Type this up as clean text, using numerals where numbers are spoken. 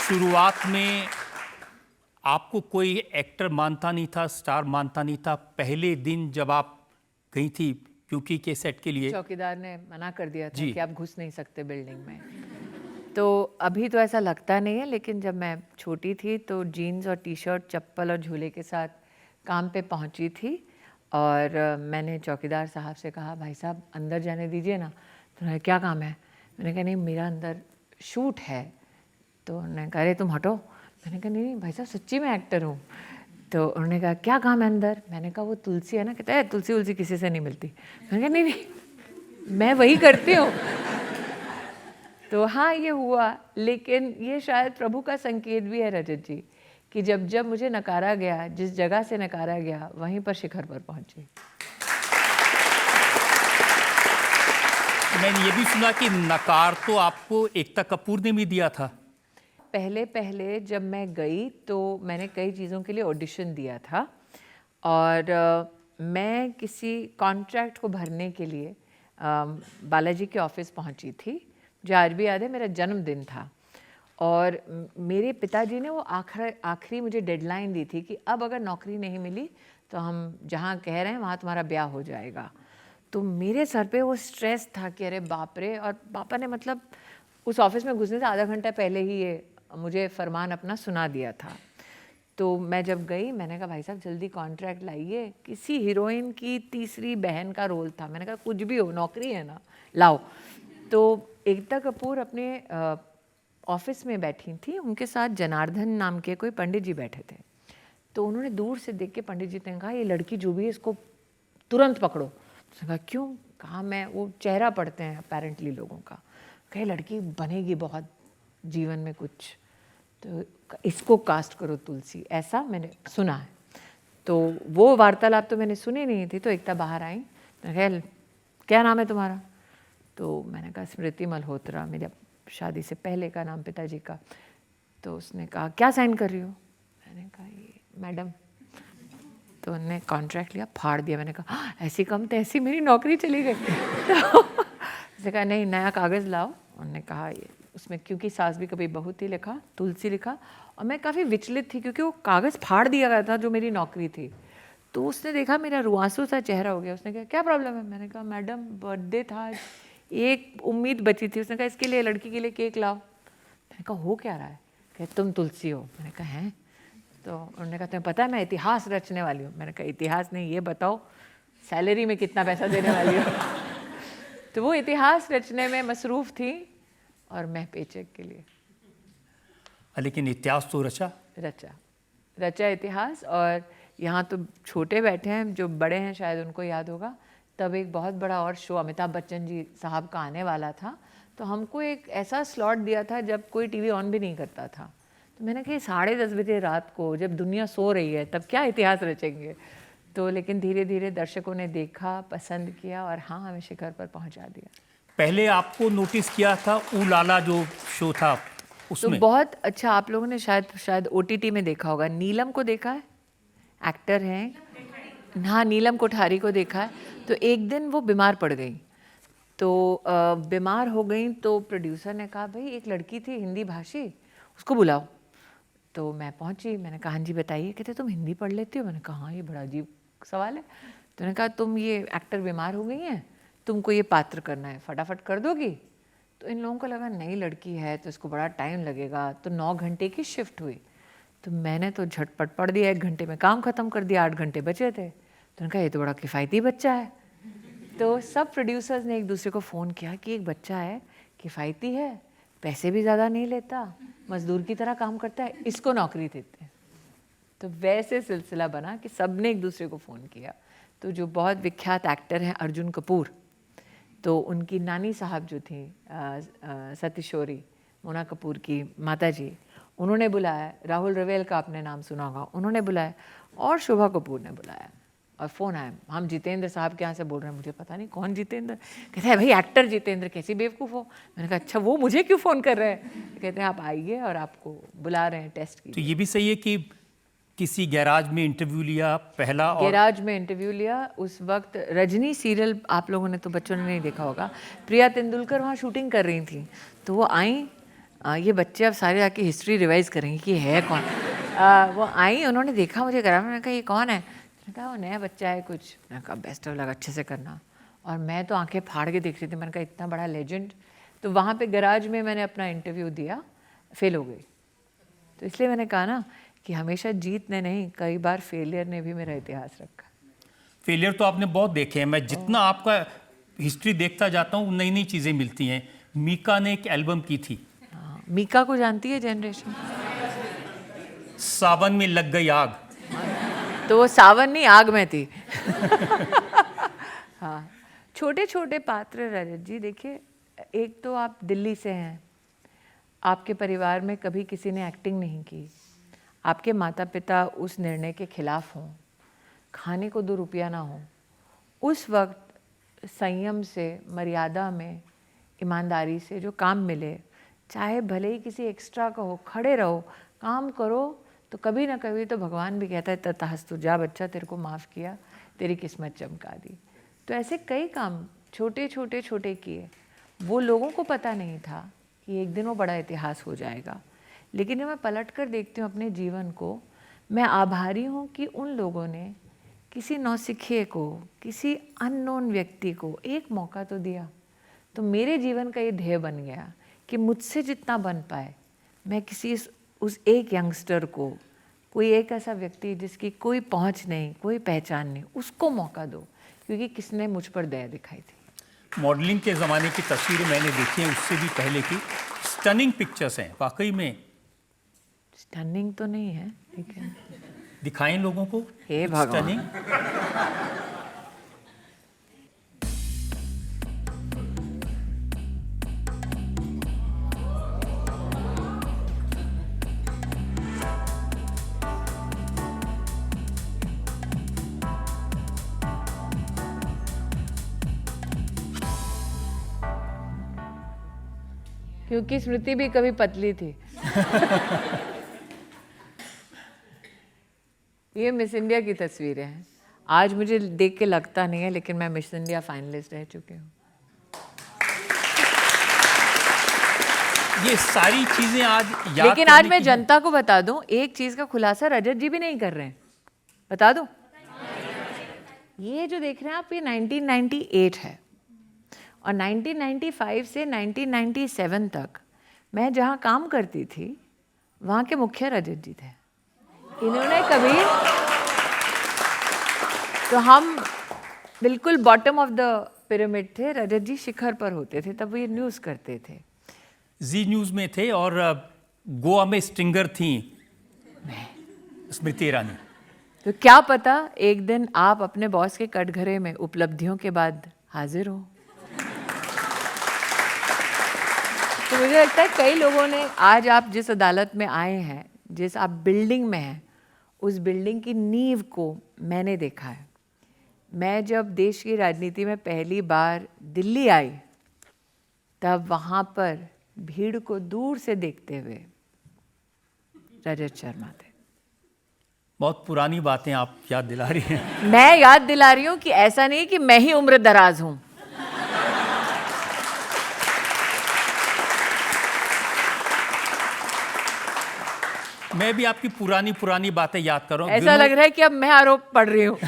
शुरुआत में आपको कोई एक्टर मानता नहीं था, स्टार मानता नहीं था। पहले दिन जब आप गई थी क्योंकि के सेट के लिए, चौकीदार ने मना कर दिया था जी। कि आप घुस नहीं सकते बिल्डिंग में। तो अभी तो ऐसा लगता नहीं है, लेकिन जब मैं छोटी थी तो जीन्स और टी शर्ट, चप्पल और झूले के साथ काम पे पहुंची थी। और मैंने चौकीदार साहब से कहा, भाई साहब अंदर जाने दीजिए ना। तो उन्होंने, क्या काम है? मैंने कहा, नहीं मेरा अंदर शूट है। तो उन्होंने कहा, अरे तुम हटो। मैंने कहा, नहीं नहीं भाई साहब, सच्ची मैं एक्टर हूँ। तो उन्होंने कहा, क्या काम है अंदर? मैंने कहा, वो तुलसी है ना। कहता है, तुलसी उलसी किसी से नहीं मिलती। मैंने कहा, नहीं नहीं मैं वही करती हूँ। तो हाँ, ये हुआ, लेकिन ये शायद प्रभु का संकेत भी है रजत जी, कि जब जब मुझे नकारा गया, जिस जगह से नकारा गया, वहीं पर शिखर पर पहुंची। मैंने ये भी सुना कि नकार तो आपको एकता कपूर ने भी दिया था। पहले पहले जब मैं गई तो मैंने कई चीज़ों के लिए ऑडिशन दिया था, और मैं किसी कॉन्ट्रैक्ट को भरने के लिए बालाजी के ऑफिस पहुंची थी। जो आज भी याद है, मेरा जन्मदिन था, और मेरे पिताजी ने वो आखिरी मुझे डेडलाइन दी थी कि अब अगर नौकरी नहीं मिली तो हम जहाँ कह रहे हैं वहाँ तुम्हारा ब्याह हो जाएगा। तो मेरे सर पे वो स्ट्रेस था कि अरे बाप रे। और पापा ने मतलब उस ऑफिस में घुसने से आधा घंटा पहले ही ये मुझे फरमान अपना सुना दिया था। तो मैं जब गई, मैंने कहा, भाई साहब जल्दी कॉन्ट्रैक्ट लाइए। किसी हीरोइन की तीसरी बहन का रोल था। मैंने कहा, कुछ भी हो, नौकरी है ना, लाओ। तो एकता कपूर अपने ऑफिस में बैठी थी, उनके साथ जनार्दन नाम के कोई पंडित जी बैठे थे। तो उन्होंने दूर से देख के पंडित जी ने कहा, ये लड़की जो भी है इसको तुरंत पकड़ो। तो कहा, क्यों? कहा, मैं वो चेहरा पढ़ते हैं अपेरेंटली लोगों का, कहे लड़की बनेगी बहुत जीवन में कुछ, तो इसको कास्ट करो तुलसी, ऐसा मैंने सुना है। तो वो वार्तालाप तो मैंने सुनी नहीं थी। तो एकता बाहर आई, कहा, क्या नाम है तुम्हारा? तो मैंने कहा, स्मृति मल्होत्रा, मेरे शादी से पहले का नाम पिताजी का। तो उसने कहा, क्या साइन कर रही हो? मैंने कहा, ये मैडम। तो उन्होंने कॉन्ट्रैक्ट लिया, फाड़ दिया। मैंने कहा, ऐसी कम तैसी मेरी नौकरी चली गई। तो उसने कहा, नहीं नया कागज़ लाओ। उन्होंने कहा, ये उसमें क्योंकि सास भी कभी बहू थी लिखा, तुलसी लिखा। और मैं काफ़ी विचलित थी क्योंकि वो कागज़ फाड़ दिया गया था जो मेरी नौकरी थी। तो उसने देखा मेरा रुआंसू सा चेहरा हो गया। उसने कहा, क्या प्रॉब्लम है? मैंने कहा, मैडम बर्थडे था, एक उम्मीद बची थी। उसने कहा, इसके लिए, लड़की के लिए केक लाओ। मैंने कहा, हो क्या रहा है? कहते, तुम तुलसी हो। मैंने कहा, हैं? तो उन्होंने कहा, तुम्हें पता है मैं इतिहास रचने वाली हूँ। मैंने कहा, इतिहास नहीं, ये बताओ सैलरी में कितना पैसा देने वाली हो? तो वो इतिहास रचने में मसरूफ़ थी और मैं पेचेक के लिए। लेकिन इतिहास तो रचा इतिहास। और यहाँ तो छोटे बैठे हैं, जो बड़े हैं शायद उनको याद होगा, तब एक बहुत बड़ा और शो अमिताभ बच्चन जी साहब का आने वाला था। तो हमको एक ऐसा स्लॉट दिया था जब कोई टीवी ऑन भी नहीं करता था। तो मैंने कहा, 10:30 बजे रात को जब दुनिया सो रही है तब क्या इतिहास रचेंगे? तो लेकिन धीरे धीरे दर्शकों ने देखा, पसंद किया, और हाँ, हमें शिखर पर पहुंचा दिया। पहले आपको नोटिस किया था ऊ लाला जो शो था उसमें। तो बहुत अच्छा, आप लोगों ने शायद OTT में देखा होगा। नीलम को देखा है? एक्टर हैं, हाँ, नीलम कोठारी को देखा है। तो एक दिन वो बीमार पड़ गई। तो बीमार हो गई तो प्रोड्यूसर ने कहा, भाई एक लड़की थी हिंदी भाषी, उसको बुलाओ। तो मैं पहुंची, मैंने कहा, हाँ जी बताइए। कहते, तुम हिंदी पढ़ लेती हो? मैंने कहा, हाँ, ये बड़ा अजीब सवाल है। तो मैंने कहा, तुम ये एक्टर बीमार हो गई हैं, तुमको ये पात्र करना है, फटाफट कर दोगी? तो इन लोगों को लगा नई लड़की है तो इसको बड़ा टाइम लगेगा। तो 9 घंटे की शिफ्ट हुई। तो मैंने तो झटपट पढ़ दिया, 1 घंटे में काम ख़त्म कर दिया, 8 घंटे बचे थे। तो उन्होंने कहा, ये तो बड़ा किफ़ायती बच्चा है। तो सब प्रोड्यूसर्स ने एक दूसरे को फ़ोन किया कि एक बच्चा है, किफ़ायती है, पैसे भी ज़्यादा नहीं लेता, मजदूर की तरह काम करता है, इसको नौकरी देते हैं। तो वैसे सिलसिला बना कि सब ने एक दूसरे को फ़ोन किया। तो जो बहुत विख्यात एक्टर हैं अर्जुन कपूर, तो उनकी नानी साहब जो थी सतीशोरी, मोना कपूर की माता जी, उन्होंने बुलाया। राहुल रवेल का आपने नाम सुना होगा, उन्होंने बुलाया। और शोभा कपूर ने बुलाया। और फ़ोन आया, हम जितेंद्र साहब के यहाँ से बोल रहे हैं। मुझे पता नहीं कौन जितेंद्र। कहते हैं, भाई एक्टर जितेंद्र, कैसी बेवकूफ़ हो। मैंने कहा, अच्छा वो मुझे क्यों फ़ोन कर रहे हैं? कहते हैं, आप आइए और आपको बुला रहे हैं टेस्ट की। तो ये भी सही है कि किसी गैराज में इंटरव्यू लिया पहला, और गैराज में इंटरव्यू लिया। उस वक्त रजनी सीरियल आप लोगों ने तो, बच्चों ने नहीं देखा होगा, प्रिया तेंदुलकर वहाँ शूटिंग कर रही थी। तो वो आई, ये बच्चे अब सारे आके हिस्ट्री रिवाइज करेंगे कि है कौन। वो आई, उन्होंने देखा मुझे गराज में, कहा ये कौन है? मैंने कहा वो नया बच्चा है कुछ। मैंने कहा बेस्ट ऑफ लक, अच्छे से करना। और मैं तो आंखें फाड़ के देख रही थी, मैंने कहा इतना बड़ा लेजेंड। तो वहाँ पे गराज में मैंने अपना इंटरव्यू दिया, फेल हो गई। तो इसलिए मैंने कहा ना कि हमेशा जीत ने नहीं, कई बार फेलियर ने भी मेरा इतिहास रखा। फेलियर तो आपने बहुत देखे हैं। मैं जितना आपका हिस्ट्री देखता जाता हूँ नई नई चीज़ें मिलती हैं। मीका ने एक एल्बम की थी। हाँ, मीका को जानती है जनरेशन? सावन में लग गई आग। तो वो सावन नहीं, आग में थी। हाँ, छोटे छोटे पात्र रजत जी। देखिए, एक तो आप दिल्ली से हैं, आपके परिवार में कभी किसी ने एक्टिंग नहीं की, आपके माता पिता उस निर्णय के खिलाफ हों, खाने को 2 रुपया ना हो, उस वक्त संयम से, मर्यादा में, ईमानदारी से जो काम मिले, चाहे भले ही किसी एक्स्ट्रा का हो, खड़े रहो, काम करो, तो कभी ना कभी तो भगवान भी कहता है तथास्तु, जा बच्चा, तेरे को माफ़ किया, तेरी किस्मत चमका दी। तो ऐसे कई काम छोटे छोटे छोटे किए। वो लोगों को पता नहीं था कि एक दिन वो बड़ा इतिहास हो जाएगा। लेकिन जब मैं पलट कर देखती हूँ अपने जीवन को, मैं आभारी हूँ कि उन लोगों ने किसी नौसिखिए को, किसी अननोन व्यक्ति को एक मौका तो दिया। तो मेरे जीवन का ये ध्येय बन गया कि मुझसे जितना बन पाए मैं किसी उस एक यंगस्टर को, कोई एक ऐसा व्यक्ति जिसकी कोई पहुंच नहीं, कोई पहचान नहीं, उसको मौका दो, क्योंकि किसने मुझ पर दया दिखाई थी। मॉडलिंग के ज़माने की तस्वीरें मैंने देखी हैं, उससे भी पहले की। स्टनिंग पिक्चर्स हैं वाकई में। स्टनिंग तो नहीं है, ठीक है, दिखाएं लोगों को। हे भगवान। स्टनिंग। क्योंकि स्मृति भी कभी पतली थी। ये मिस इंडिया की तस्वीरें हैं। आज मुझे देख के लगता नहीं है, लेकिन मैं मिस इंडिया फाइनलिस्ट रह चुकी हूँ। ये सारी चीजें आज याद लेकिन आज करने मैं की जनता को बता दूं, एक चीज का खुलासा रजत जी भी नहीं कर रहे हैं। बता दूं, ये जो देख रहे हैं आप, ये 1998 है, और 1995 से 1997 तक मैं जहाँ काम करती थी वहाँ के मुखिया रजत जी थे। इन्होंने कभी, तो हम बिल्कुल बॉटम ऑफ द पिरामिड थे, रजत जी शिखर पर होते थे, तब वो ये न्यूज़ करते थे। जी न्यूज़ में थे, और गोवा में स्ट्रिंगर थी स्मृति ईरानी। तो क्या पता एक दिन आप अपने बॉस के कटघरे में उपलब्धियों के बाद हाजिर हो। तो मुझे लगता है कई लोगों ने, आज आप जिस अदालत में आए हैं, जिस आप बिल्डिंग में हैं, उस बिल्डिंग की नींव को मैंने देखा है। मैं जब देश की राजनीति में पहली बार दिल्ली आई, तब वहाँ पर भीड़ को दूर से देखते हुए रजत शर्मा थे। बहुत पुरानी बातें आप याद दिला रही हैं। मैं याद दिला रही हूँ कि ऐसा नहीं कि मैं ही उम्र दराज हूँ। मैं भी आपकी पुरानी पुरानी बातें याद कर रहा हूँ। ऐसा लग रहा है कि अब मैं आरोप पढ़ रही हूँ।